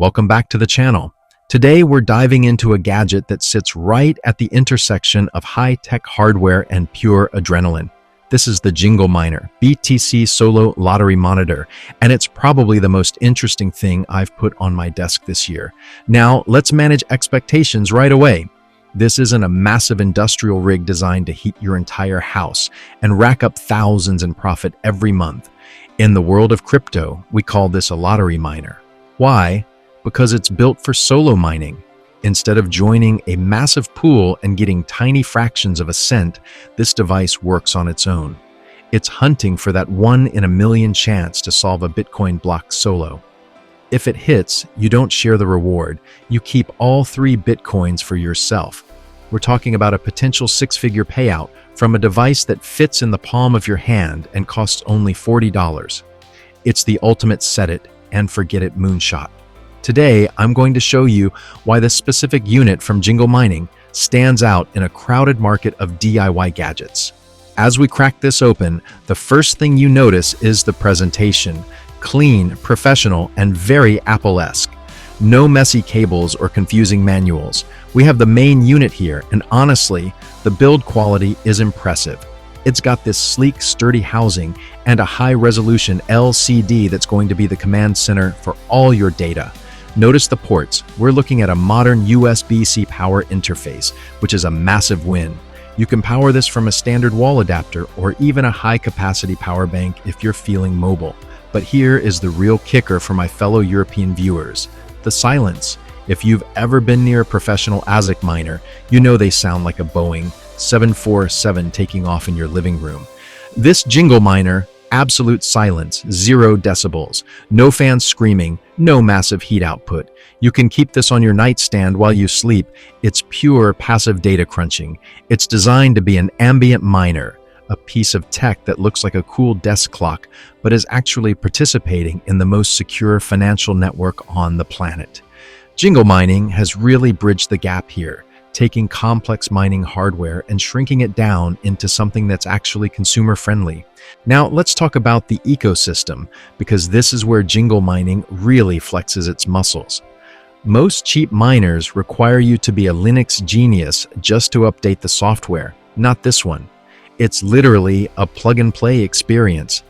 welcome back to the channel. Today we're diving into a gadget that sits right at the intersection of high-tech hardware and pure adrenaline. This is the JingleMiner BTC Solo Lottery Monitor, and it's probably the most interesting thing I've put on my desk this year. Now, let's manage expectations right away. This isn't a massive industrial rig designed to heat your entire house and rack up thousands in profit every month. In the world of crypto, we call this a lottery miner. Why? Because it's built for solo mining. Instead of joining a massive pool and getting tiny fractions of a cent, this device works on its own. It's hunting for that 1 in a million chance to solve a Bitcoin block solo. If it hits, you don't share the reward. You keep all 3 Bitcoins for yourself. We're talking about a potential 6-figure payout from a device that fits in the palm of your hand and costs only $40. It's the ultimate set it and forget it moonshot. Today, I'm going to show you why this specific unit from JingleMining stands out in a crowded market of DIY gadgets. As we crack this open, the first thing you notice is the presentation. Clean, professional, and very Apple-esque. No messy cables or confusing manuals. We have the main unit here, and honestly, the build quality is impressive. It's got this sleek, sturdy housing and a high-resolution LCD that's going to be the command center for all your data. Notice the ports. We're looking at a modern USB-C power interface, which is a massive win. You can power this from a standard wall adapter or even a high-capacity power bank if you're feeling mobile. But here is the real kicker for my fellow European viewers. The silence. If you've ever been near a professional ASIC miner, you know they sound like a Boeing 747 taking off in your living room. This JingleMiner, absolute silence, 0 decibels, no fans screaming, no massive heat output. You can keep this on your nightstand while you sleep. It's pure passive data crunching. It's designed to be an ambient miner, a piece of tech that looks like a cool desk clock, but is actually participating in the most secure financial network on the planet. JingleMining has really bridged the gap here, taking complex mining hardware and shrinking it down into something that's actually consumer-friendly. Now, let's talk about the ecosystem, because this is where JingleMining really flexes its muscles. Most cheap miners require you to be a Linux genius just to update the software. Not this one. It's literally a plug-and-play experience.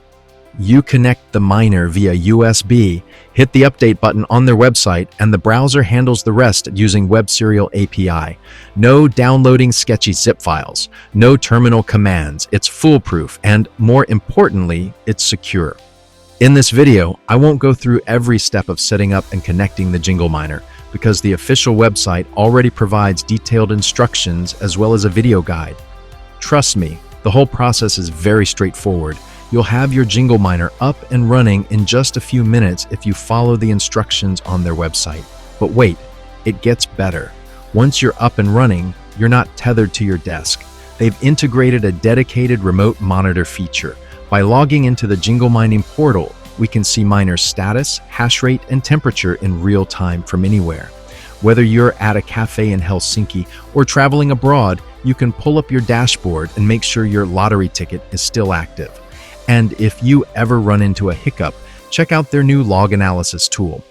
You connect the miner via USB, hit the update button on their website, and the browser handles the rest using Web Serial API. No downloading sketchy zip files, no terminal commands. It's foolproof, and more importantly, it's secure. In this video, I won't go through every step of setting up and connecting the JingleMiner, because the official website already provides detailed instructions as well as a video guide. Trust me, the whole process is very straightforward. You'll have your JingleMiner up and running in just a few minutes if you follow the instructions on their website. But wait, it gets better. Once you're up and running, you're not tethered to your desk. They've integrated a dedicated remote monitor feature. By logging into the JingleMining portal, we can see miner status, hash rate, and temperature in real time from anywhere. Whether you're at a cafe in Helsinki or traveling abroad, you can pull up your dashboard and make sure your lottery ticket is still active. And if you ever run into a hiccup, check out their new log analysis tool.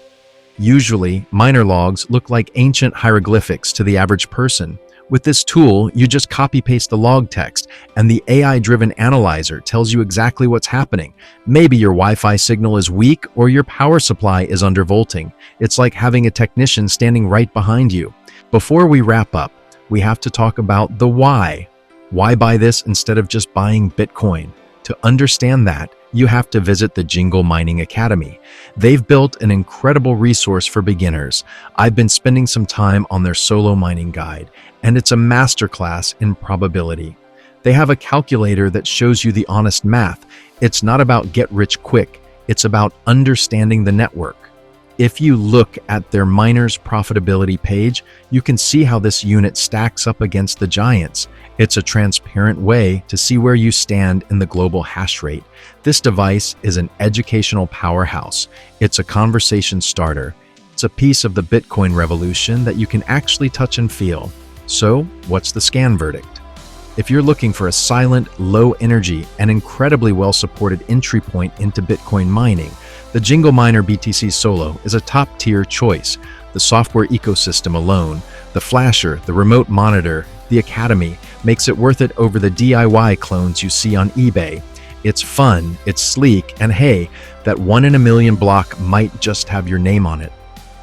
Usually, miner logs look like ancient hieroglyphics to the average person. With this tool, you just copy-paste the log text, and the AI-driven analyzer tells you exactly what's happening. Maybe your Wi-Fi signal is weak or your power supply is undervolting. It's like having a technician standing right behind you. Before we wrap up, we have to talk about the why. Why buy this instead of just buying Bitcoin? To understand that, you have to visit the JingleMining Academy. They've built an incredible resource for beginners. I've been spending some time on their solo mining guide, and it's a masterclass in probability. They have a calculator that shows you the honest math. It's not about get rich quick, it's about understanding the network. If you look at their miners profitability page, you can see how this unit stacks up against the giants. It's a transparent way to see where you stand in the global hash rate. This device is an educational powerhouse. It's a conversation starter. It's a piece of the Bitcoin revolution that you can actually touch and feel. So, what's the ScanVerdict? If you're looking for a silent, low energy, and incredibly well-supported entry point into Bitcoin mining, The JingleMiner BTC Solo is a top-tier choice. The software ecosystem alone, the flasher, the remote monitor, the academy, makes it worth it over the DIY clones you see on eBay. It's fun, it's sleek, and hey, that 1 in a million block might just have your name on it.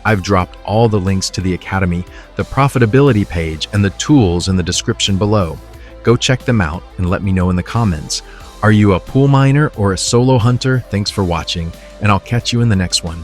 I've dropped all the links to the academy, the profitability page, and the tools in the description below. Go check them out and let me know in the comments. Are you a pool miner or a solo hunter? Thanks for watching, and I'll catch you in the next one.